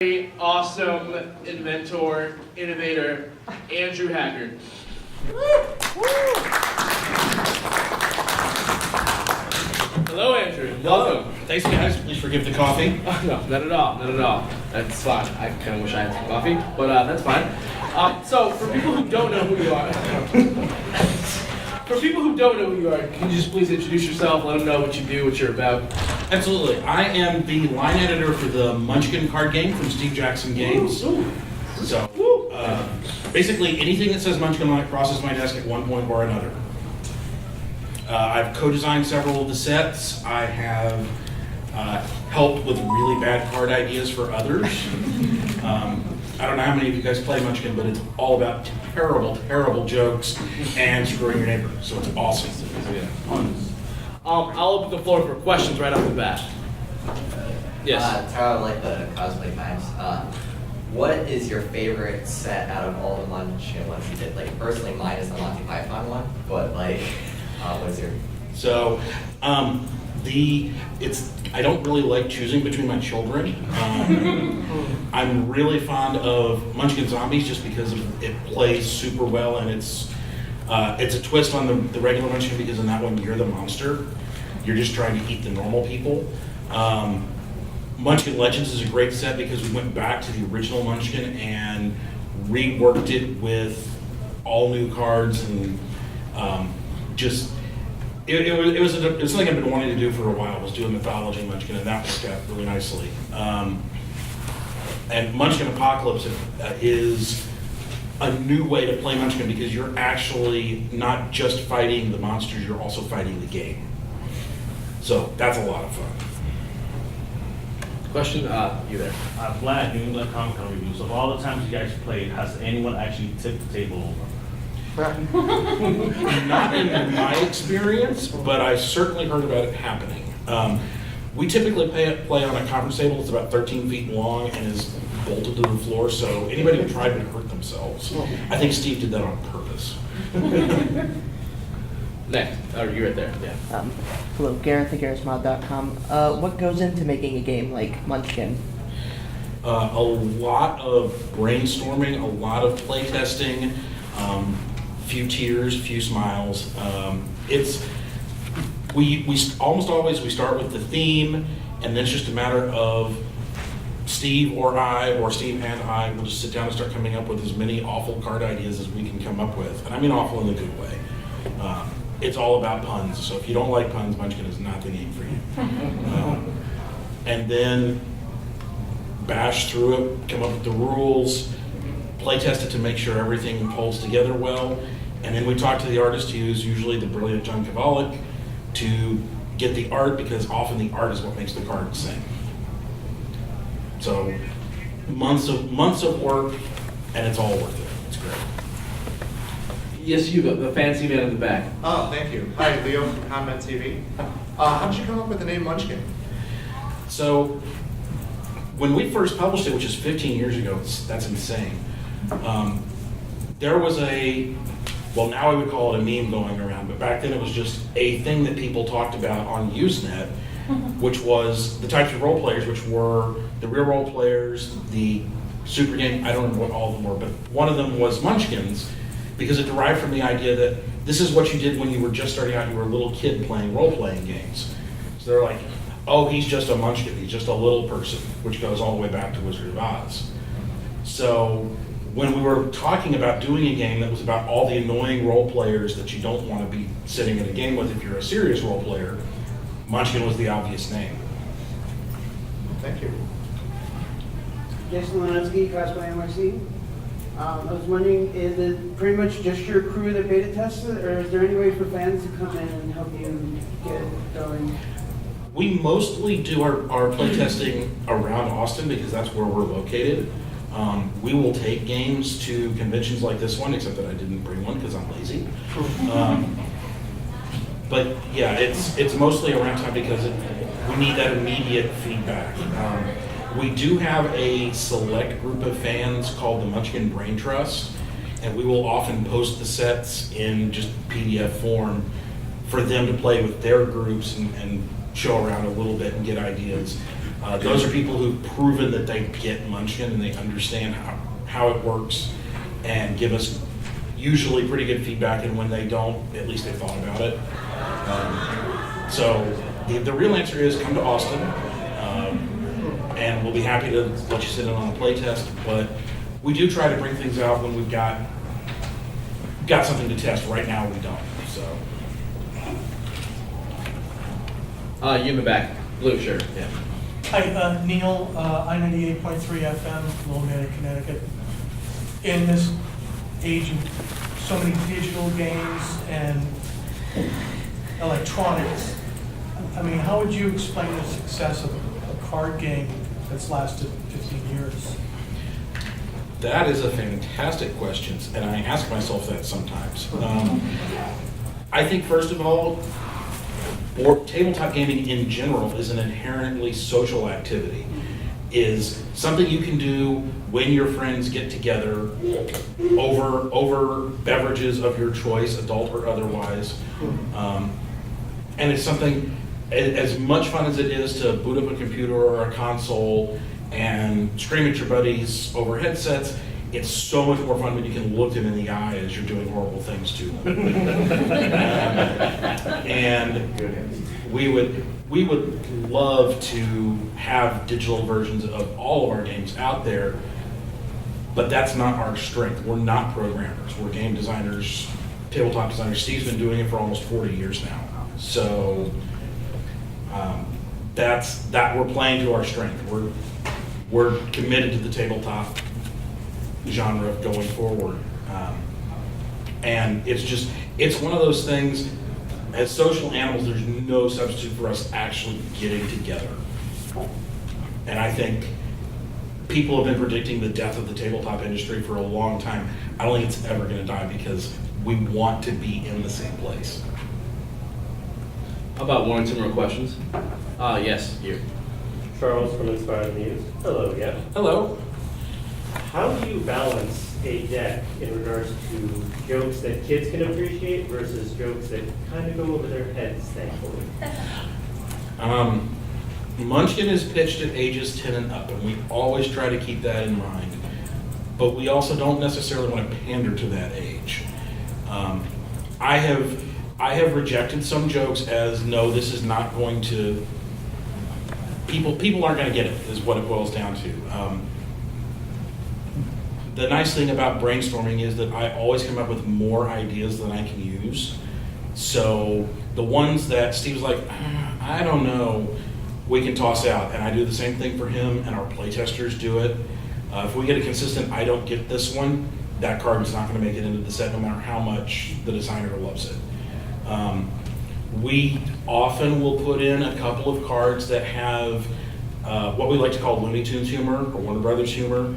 Awesome inventor, innovator, Andrew Hackard. Hello, Andrew. Welcome. Thanks, guys. Please forgive the coffee. Oh, no, not at all. Not at all. That's fine. I kind of wish I had some coffee, but that's fine. So, for people who don't know who you are, can you just please introduce yourself? Let them know what you do, what you're about. Absolutely. I am the line editor for the Munchkin card game from Steve Jackson Games. So, basically, anything that says Munchkin on it crosses my desk at one point or another. I've co-designed several of the sets. I have helped with really bad card ideas for others. I don't know how many of you guys play Munchkin, but it's all about terrible, terrible jokes and screwing your neighbor. So it's awesome. I'll open the floor for questions right off the bat. Yes. Tara, like the cosplay times. What is your favorite set out of all the Munchkin ones you did? Like, personally, mine is the Monty Python one, but like, what's your? So, I don't really like choosing between my children. I'm really fond of Munchkin Zombies just because it plays super well, and it's a twist on the regular Munchkin because in that one you're the monster. You're just trying to eat the normal people. Munchkin Legends is a great set because we went back to the original Munchkin and reworked it with all new cards and it was something I've been wanting to do for a while, was do a mythology Munchkin, and that worked out really nicely. And Munchkin Apocalypse is a new way to play Munchkin because you're actually not just fighting the monsters, you're also fighting the game. So that's a lot of fun. Question, you there. Vlad, New England Comic Con reviews. Of all the times you guys played, has anyone actually tipped the table over? Not in my experience, but I certainly heard about it happening. We typically play on a conference table that's about 13 feet long and is bolted to the floor, so anybody who tried would hurt themselves. I think Steve did that on purpose. Next. Oh, you're right there. Yeah. Hello, Gareth at GarethMod.com. What goes into making a game like Munchkin? A lot of brainstorming, a lot of playtesting, few tears, few smiles. We almost always start with the theme, and then it's just a matter of Steve or I, or Steve and I, will just sit down and start coming up with as many awful card ideas as we can come up with. And I mean awful in a good way. It's all about puns, so if you don't like puns, Munchkin is not the game for you. And then bash through it, come up with the rules, play test it to make sure everything holds together well, and then we talk to the artist, who is usually the brilliant John Kovalik, to get the art, because often the art is what makes the card sing. So months of work, and it's all worth it. It's great. Yes, you, the fancy man in the back. Oh, thank you. Hi, Leo from Comment TV. How did you come up with the name Munchkin? So when we first published it, which is 15 years ago, that's insane. There was well, now I would call it a meme going around, but back then it was just a thing that people talked about on Usenet, which was the types of role players, which were the real role players, the super game, I don't remember what all of them were, but one of them was Munchkins, because it derived from the idea that this is what you did when you were just starting out, you were a little kid playing role-playing games. So they're like, oh, he's just a Munchkin, he's just a little person, which goes all the way back to Wizard of Oz. So when we were talking about doing a game that was about all the annoying role players that you don't want to be sitting in a game with if you're a serious role player, Munchkin was the obvious name. Thank you. Jason Lenetsky, Cosplay NYC. I was wondering, is it pretty much just your crew that beta tests it, or is there any way for fans to come in and help you get it going? We mostly do our playtesting around Austin because that's where we're located. We will take games to conventions like this one, except that I didn't bring one because I'm lazy. But yeah, it's mostly around town because we need that immediate feedback. We do have a select group of fans called the Munchkin Brain Trust, and we will often post the sets in just PDF form for them to play with their groups and show around a little bit and get ideas. Those are people who've proven that they get Munchkin and they understand how it works and give us usually pretty good feedback, and when they don't, at least they thought about it. So the real answer is come to Austin, and we'll be happy to let you sit in on a play test, but we do try to bring things out when we've got something to test. Right now we don't, so. You in the back, blue shirt, yeah. Hi, Neil, I-98.3 FM, Wilmington, Connecticut. In this age of so many digital games and electronics, I mean, how would you explain the success of a card game that's lasted 15 years? That is a fantastic question, and I ask myself that sometimes. I think, first of all, tabletop gaming in general is an inherently social activity. Is something you can do when your friends get together over beverages of your choice, adult or otherwise. And it's something, as much fun as it is to boot up a computer or a console and scream at your buddies over headsets, it's so much more fun when you can look them in the eye as you're doing horrible things to them. And we would love to have digital versions of all of our games out there, but that's not our strength. We're not programmers. We're game designers, tabletop designers. Steve's been doing it for almost 40 years now. So we're playing to our strength. We're committed to the tabletop genre going forward. And it's one of those things, as social animals, there's no substitute for us actually getting together. And I think people have been predicting the death of the tabletop industry for a long time. I don't think it's ever going to die because we want to be in the same place. How about one or two more questions? Yes, you. Charles from Inspired News. Hello again. Hello. How do you balance a deck in regards to jokes that kids can appreciate versus jokes that kind of go over their heads, thankfully? Munchkin is pitched at ages 10 and up, and we always try to keep that in mind. But we also don't necessarily want to pander to that age. I have rejected some jokes as, no, this is not going to, people aren't going to get it, is what it boils down to. The nice thing about brainstorming is that I always come up with more ideas than I can use. So the ones that Steve's like, I don't know, we can toss out. And I do the same thing for him, and our playtesters do it. If we get a consistent, I don't get this one, that card is not going to make it into the set no matter how much the designer loves it. We often will put in a couple of cards that have what we like to call Looney Tunes humor or Warner Brothers humor,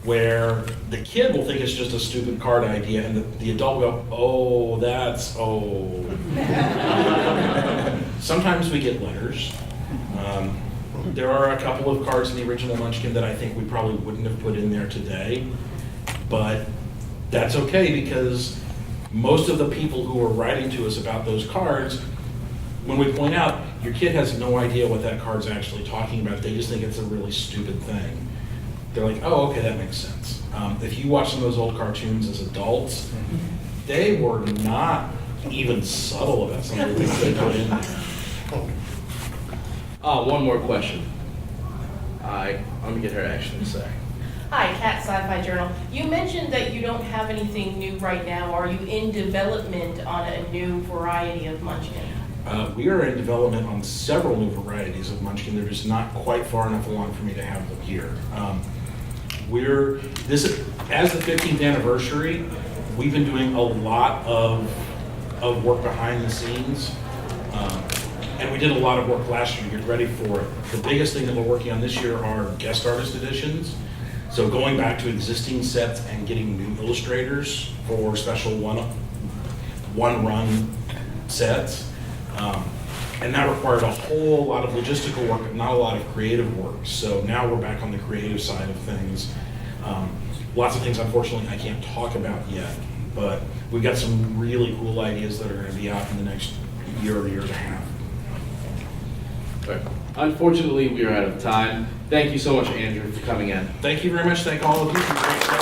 where the kid will think it's just a stupid card idea, and the adult will go, oh, that's, oh. Sometimes we get letters. There are a couple of cards in the original Munchkin that I think we probably wouldn't have put in there today, but that's okay because most of the people who are writing to us about those cards, when we point out, your kid has no idea what that card's actually talking about, they just think it's a really stupid thing. They're like, oh, okay, that makes sense. If you watch some of those old cartoons as adults, they were not even subtle about some of the things they put in there. One more question. Let me get her action to say. Hi, Cat Sci-Fi Journal. You mentioned that you don't have anything new right now. Are you in development on a new variety of Munchkin? We are in development on several new varieties of Munchkin. They're just not quite far enough along for me to have them here. As the 15th anniversary, we've been doing a lot of work behind the scenes. And we did a lot of work last year to get ready for it. The biggest thing that we're working on this year are guest artist editions. So going back to existing sets and getting new illustrators for special one-run sets. And that required a whole lot of logistical work, but not a lot of creative work. So now we're back on the creative side of things. Lots of things, unfortunately, I can't talk about yet, but we've got some really cool ideas that are going to be out in the next year or year and a half. But unfortunately, we are out of time. Thank you so much, Andrew, for coming in. Thank you very much. Thank all of you for great